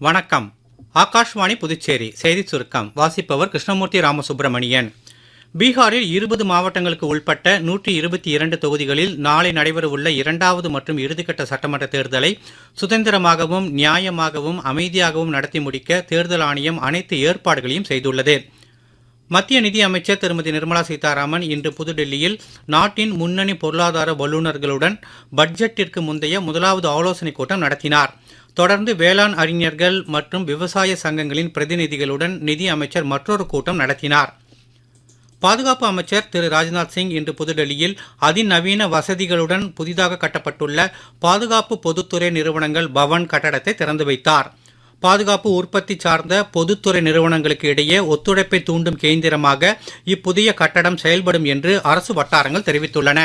வணக்கம். ஆகாஷ்வாணி புதுச்சேரி செய்திச் சுருக்கம் வாசிப்பவர் கிருஷ்ணமூர்த்தி ராமசுப்பிரமணியன். பீகாரில் 20 மாவட்டங்களுக்கு உட்பட்ட 122 தொகுதிகளில் நாளை நடைபெறவுள்ள இரண்டாவது மற்றும் இறுதிக்கட்ட சட்டமன்ற தேர்தலை சுதந்திரமாகவும் நியாயமாகவும் அமைதியாகவும் நடத்தி முடிக்க தேர்தல் ஆணையம் அனைத்து ஏற்பாடுகளையும் செய்துள்ளது. மத்திய நிதி அமைச்சர் திருமதி நிர்மலா சீதாராமன் இன்று புதுடெல்லியில் நாட்டின் முன்னணி பொருளாதார வல்லுநர்களுடன் பட்ஜெட்டிற்கு முந்தைய முதலாவது ஆலோசனைக் கூட்டம் நடத்தினார். தொடர்ந்து வேளாண் அறிஞர்கள் மற்றும் விவசாய சங்கங்களின் பிரதிநிதிகளுடன் நிதி அமைச்சர் மற்றொரு கூட்டம் நடத்தினார். பாதுகாப்பு அமைச்சர் திரு ராஜ்நாத் சிங் இன்று புதுடெல்லியில் அதிநவீன வசதிகளுடன் புதிதாக கட்டப்பட்டுள்ள பாதுகாப்பு பொதுத்துறை நிறுவனங்கள் பவன் கட்டடத்தை திறந்து வைத்தார். பாதுகாப்பு உற்பத்தி சார்ந்த பொதுத்துறை நிறுவனங்களுக்கு இடையே ஒத்துழைப்பை தூண்டும் கேந்திரமாக இப்புதிய கட்டடம் செயல்படும் என்று அரசு வட்டாரங்கள் தெரிவித்துள்ளன.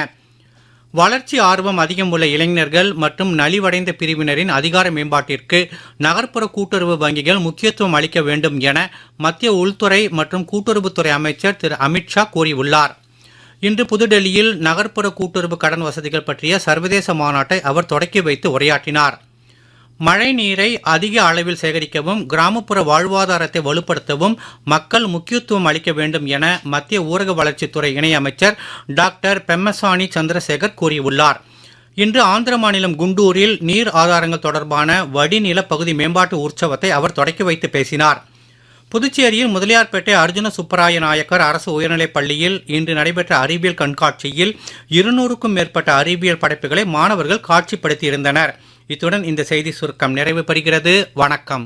வளர்ச்சி ஆர்வம் அதிகம் உள்ள இளைஞர்கள் மற்றும் நலிவடைந்த பிரிவினரின் அதிகார மேம்பாட்டிற்கு நகர்ப்புற கூட்டுறவு வங்கிகள் முக்கியத்துவம் அளிக்க வேண்டும் என மத்திய உள்துறை மற்றும் கூட்டுறவுத்துறை அமைச்சர் திரு அமித்ஷா கூறியுள்ளார். இன்று புதுடெல்லியில் நகர்ப்புற கூட்டுறவு கடன் வசதிகள் பற்றிய சர்வதேச மாநாட்டை அவர் தொடக்கி வைத்து உரையாற்றினார். மழை நீரை அதிக அளவில் சேகரிக்கவும் கிராமப்புற வாழ்வாதாரத்தை வலுப்படுத்தவும் மக்கள் முக்கியத்துவம் அளிக்க வேண்டும் என மத்திய ஊரக வளர்ச்சித்துறை இணையமைச்சர் டாக்டர் பெம்மசானி சந்திரசேகர் கூறியுள்ளார். இன்று ஆந்திர மாநிலம் குண்டூரில் நீர் ஆதாரங்கள் தொடர்பான வடிநில பகுதி மேம்பாட்டு உற்சவத்தை அவர் தொடக்கி வைத்து பேசினார். புதுச்சேரியில் முதலியார்பேட்டை அர்ஜுன சுப்பராய நாயக்கர் அரசு உயர்நிலைப் பள்ளியில் இன்று நடைபெற்ற அறிவியல் கண்காட்சியில் 200க்கும் மேற்பட்ட அறிவியல் படைப்புகளை மாணவர்கள் காட்சிப்படுத்தியிருந்தனர். இத்துடன் இந்த செய்தி சுருக்கம் நிறைவு பெறுகிறது. வணக்கம்.